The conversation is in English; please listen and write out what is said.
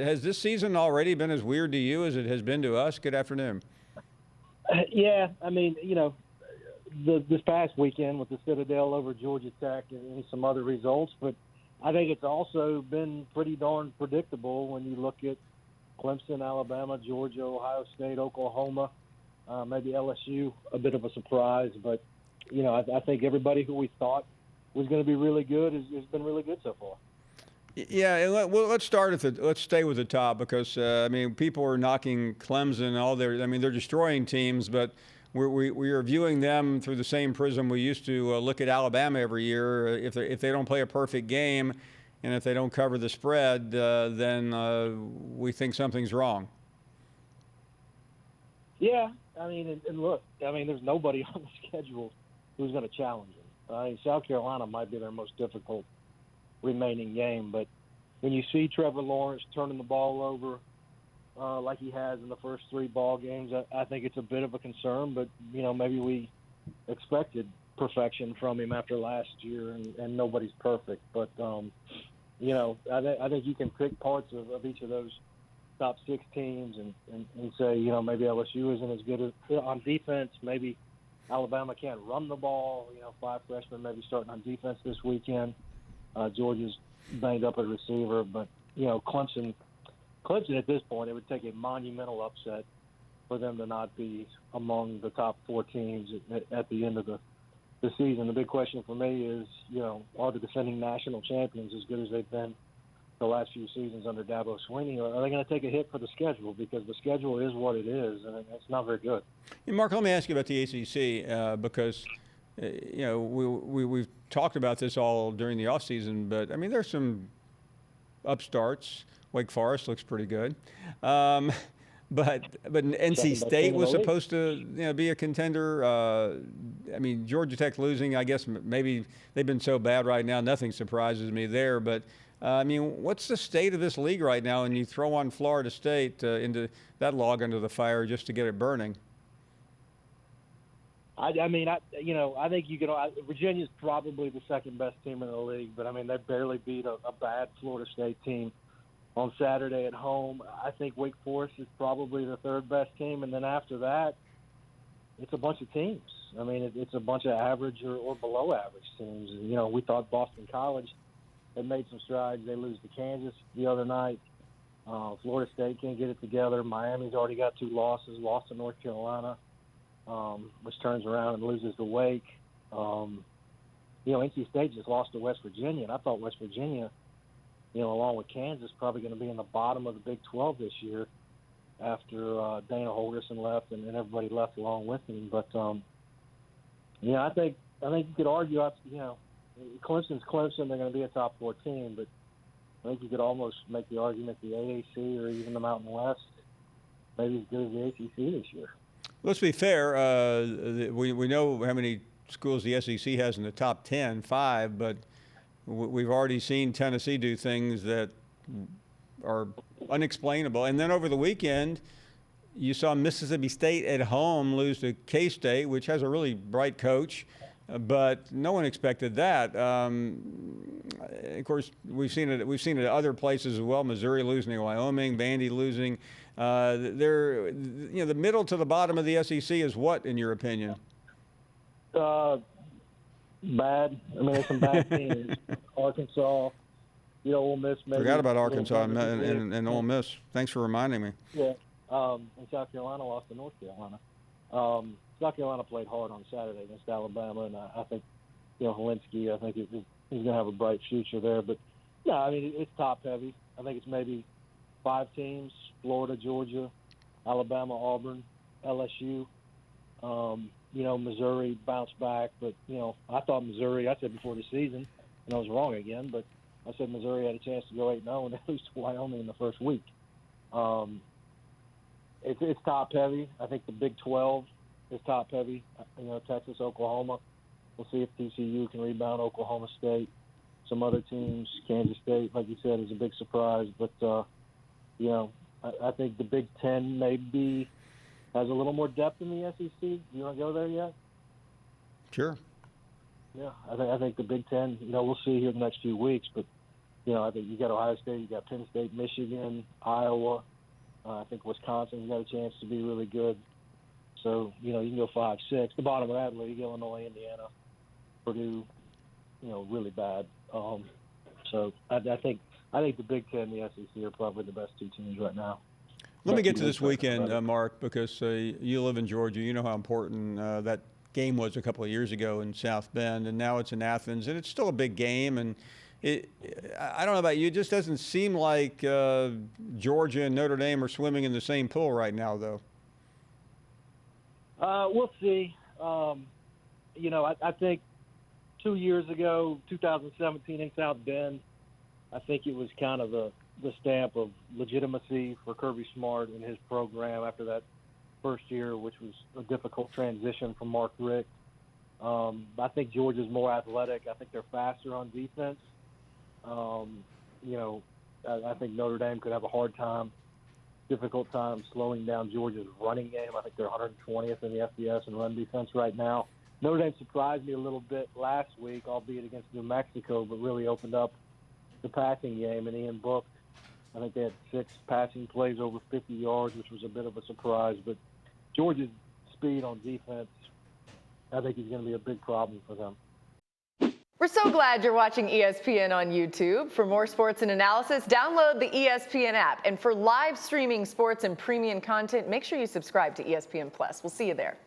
Has this season already been as weird to you as it has been to us? Good afternoon. Yeah, I mean, this past weekend with the Citadel over Georgia Tech and some other results, but I think it's also been pretty darn predictable when you look at Clemson, Alabama, Georgia, Ohio State, Oklahoma, maybe LSU, a bit of a surprise. But, I think everybody who we thought was going to be really good has been really good so far. Yeah, and let's stay with the top because people are knocking Clemson, they're destroying teams, but we are viewing them through the same prism we used to look at Alabama every year. If they don't play a perfect game, and if they don't cover the spread, then we think something's wrong. Yeah, and look, there's nobody on the schedule who's going to challenge them. South Carolina might be their most difficult remaining game, but when you see Trevor Lawrence turning the ball over like he has in the first 3 ball games, I think it's a bit of a concern. But maybe we expected perfection from him after last year, and nobody's perfect. But I think you can pick parts of each of those top 6 teams and say maybe LSU isn't as good on defense. Maybe Alabama can't run the ball. 5 freshmen maybe starting on defense this weekend. Georgia's banged up at receiver, but Clemson at this point, it would take a monumental upset for them to not be among the top 4 teams at the end of the season. The big question for me is, are the defending national champions as good as they've been the last few seasons under Dabo Swinney, or are they going to take a hit for the schedule? Because the schedule is what it is, and it's not very good. Hey, Mark, let me ask you about the ACC because we've talked about this all during the offseason, but there's some upstarts. Wake Forest looks pretty good, but NC State was supposed to be a contender. Georgia Tech losing, I guess maybe they've been so bad right now, nothing surprises me there. But what's the state of this league right now? And you throw on Florida State into that log under the fire just to get it burning. I think you can. Virginia's probably the second best team in the league, but they barely beat a bad Florida State team on Saturday at home. I think Wake Forest is probably the 3rd best team, and then after that, it's a bunch of teams. It's a bunch of average or below average teams. We thought Boston College had made some strides. They lose to Kansas the other night. Florida State can't get it together. Miami's already got 2 losses, lost to North Carolina. Which turns around and loses to Wake. NC State just lost to West Virginia, and I thought West Virginia, along with Kansas, probably going to be in the bottom of the Big 12 this year after Dana Holgorsen left and everybody left along with him. But I think you could argue, Clemson's Clemson. They're going to be a top 4 team, but I think you could almost make the argument the AAC or even the Mountain West maybe as good as the ACC this year. Let's be fair. We know how many schools the SEC has in the top 10, 5, but we've already seen Tennessee do things that are unexplainable. And then over the weekend, you saw Mississippi State at home lose to K-State, which has a really bright coach, but no one expected that. Of course, we've seen it at other places as well. Missouri losing to Wyoming, Vandy losing. The middle to the bottom of the SEC is what, in your opinion? Bad. There's some bad teams. Arkansas, Ole Miss. Maybe forgot about Arkansas and Ole Miss. Thanks for reminding me. Yeah, and South Carolina lost to North Carolina. South Carolina played hard on Saturday against Alabama, and I think, Helinski, I think he's going to have a bright future there. But, yeah, it's top-heavy. I think it's maybe 5 teams: Florida, Georgia, Alabama, Auburn, LSU. Missouri bounced back. But, I thought Missouri, I said before the season, and I was wrong again, but I said Missouri had a chance to go 8-0 and they lose to Wyoming in the first week. It's top-heavy. I think the Big 12 is top-heavy. Texas, Oklahoma. We'll see if TCU can rebound Oklahoma State. Some other teams, Kansas State, like you said, is a big surprise. But, I think the Big 10 maybe has a little more depth in the SEC. You want to go there yet? Sure. Yeah, I think the Big 10, we'll see here the next few weeks. But, I think you got Ohio State, you got Penn State, Michigan, Iowa. I think Wisconsin's got a chance to be really good. So, you can go 5-6. The bottom of that league, Illinois, Indiana, Purdue, really bad. So I think the Big Ten and the SEC are probably the best two teams right now. Let me get to this weekend, Mark, because you live in Georgia. You know how important that game was a couple of years ago in South Bend, and now it's in Athens, and it's still a big game. And I don't know about you, it just doesn't seem like Georgia and Notre Dame are swimming in the same pool right now, though. We'll see. I think 2 years ago, 2017 in South Bend, I think it was kind of the stamp of legitimacy for Kirby Smart and his program after that first year, which was a difficult transition from Mark Richt. I think Georgia's more athletic. I think they're faster on defense. I think Notre Dame could have a difficult time slowing down Georgia's running game. I think they're 120th in the FBS in run defense right now. Notre Dame surprised me a little bit last week, albeit against New Mexico, but really opened up the passing game. And Ian Book, I think they had 6 passing plays over 50 yards, which was a bit of a surprise. But Georgia's speed on defense, I think, is going to be a big problem for them. We're so glad you're watching ESPN on YouTube. For more sports and analysis, download the ESPN app. And for live streaming sports and premium content, make sure you subscribe to ESPN+. We'll see you there.